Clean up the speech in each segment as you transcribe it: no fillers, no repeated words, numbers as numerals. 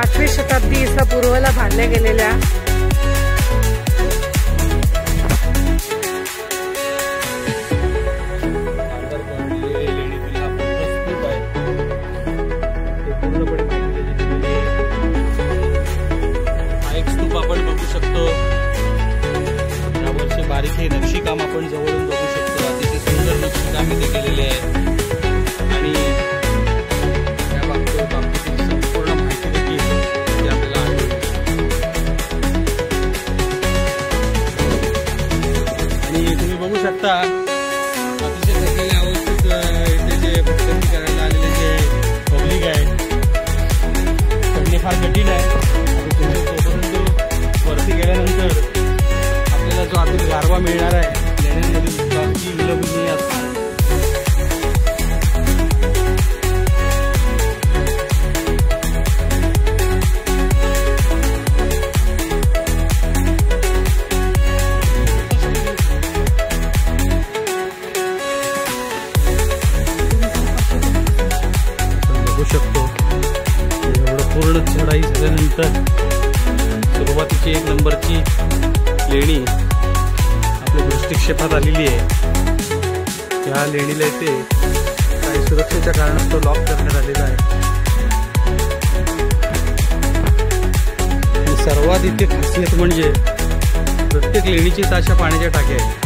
5वी शताब्दी ईसा पूर्वला बांधल्या गेलेल्या बारीक नक्षीकाम आपण जवळून बघू शकतो। अतिशय सुंदर नक्षीकाम इथे केलेले आहे आणि त्या बाबतीतील संपूर्ण माहिती देखील इथे आपल्याला आढळते। आणि तुम्ही बघू शकता अतिशय थकलेल्या अवस्थेत इथे जे भटकंती करायला आलेले जे पब्लिक आहे चढणे फार कठीण आहे। परंतु वरती गेल्यानंतर जो आतील गारवा मिळणार आहे लेण्यांमधील ती विलंबनीय असते। बघू शकतो एवढं पूर्ण चढाई झाल्यानंतर सुरुवातीची 1 नंबरची लेणी दृष्टिक्षेपात आलेली आहे। या लेणीला इथे काही सुरक्षेच्या कारणास्तव लॉक करण्यात आलेला आहे। सर्वात इथे खासियत म्हणजे प्रत्येक लेणीची अशा पाण्याच्या टाक्या आहेत।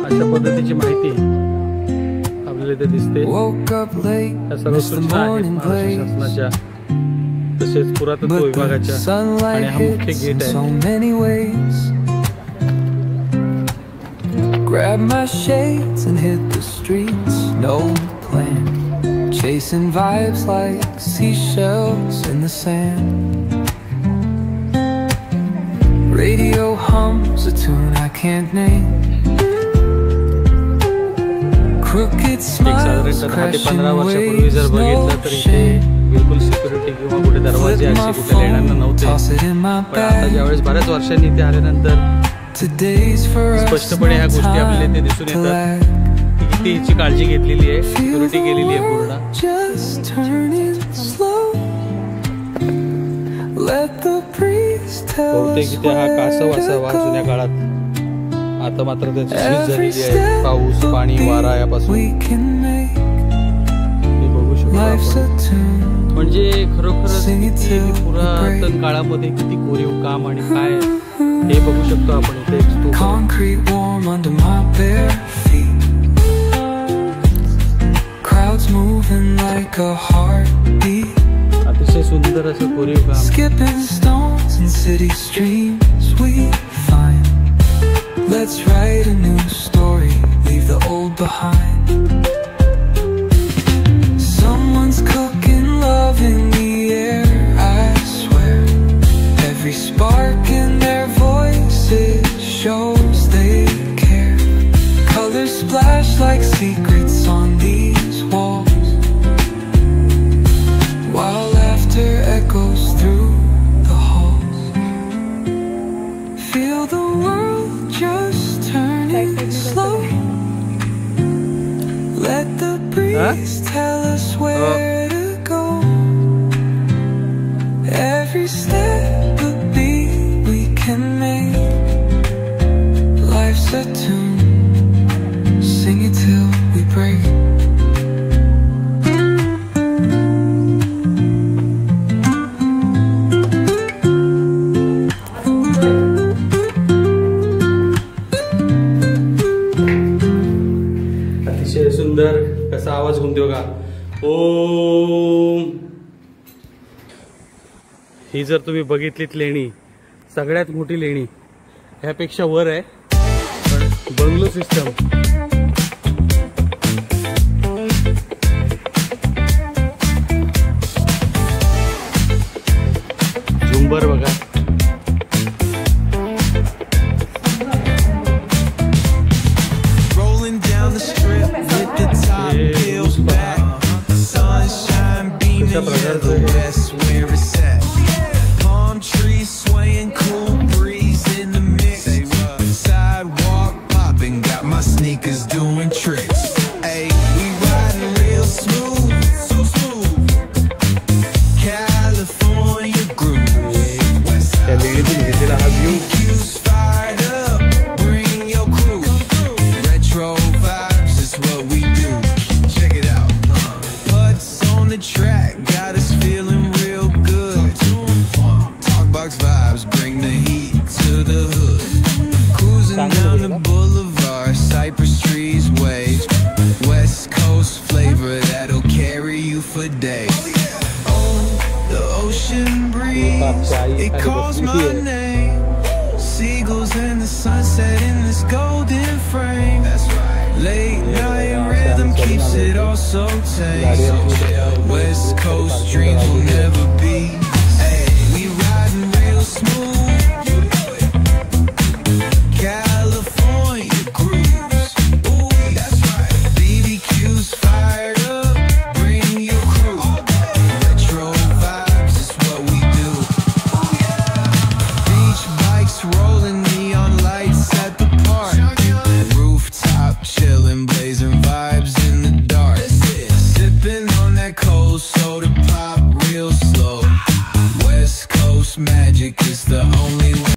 अशा पद्धतीची माहिती आपल्याला इथे दिसते। या सर्व सूचना आहेत महाराष्ट्र शासनाच्या तसेच पुरातत्व विभागाच्या आणि हा मुख्य गेट आहे। Grab my shades and hit the streets, no plan, chasing vibes like seashells in the sand. Radio hums a tune I can't name. Crooked smiles crashing वर्षापूर्वी जर बघितलं तर इथे बिलकुल सिक्युरिटी किंवा कुठे दरवाजे असे कुठे लेण्यांना नव्हते। पण आता ज्यावेळेस बऱ्याच वर्षांनी इथे आल्यानंतर स्पष्टपणे ह्या गोष्टी आपल्याला इथे दिसून येतात की किती हिची काळजी घेतलेली आहे, सिक्युरिटी केलेली आहे पूर्ण। बहुतेक इथे हा कासव असावा जुन्या काळात, आता मात्र त्याची झीज झालेली आहे पाऊस पाणी वारा यापासून बघू शकतो। म्हणजे खरोखरच किती पुरातन काळामध्ये किती कोरीव काम आणि काय हे बघू शकतो आपण इथे। अतिशय सुंदर असं कोरीव काम। Let's write a new story, leave the old behind. Someone's cooking love in the air, I swear. Every spark in their voices shows they care. Colors splash like secrets on these walls, while laughter echoes through the halls. Feel the world just turning slow. Let the breeze tell us where to go. Every step a beat we can make. Life's a tune, sing it till we break. सुंदर कसा आवाज घुमते बघा ओम। ही जर तुम्ही बघितलीत लेणी सगळ्यात मोठी लेणी ह्यापेक्षा वर आहे पण बंगलो सिस्टम। झुंबर बघा आई खाली बसलेली आहे. Seagulls in the sunset in this golden frame. Late night rhythm keeps it all so tame.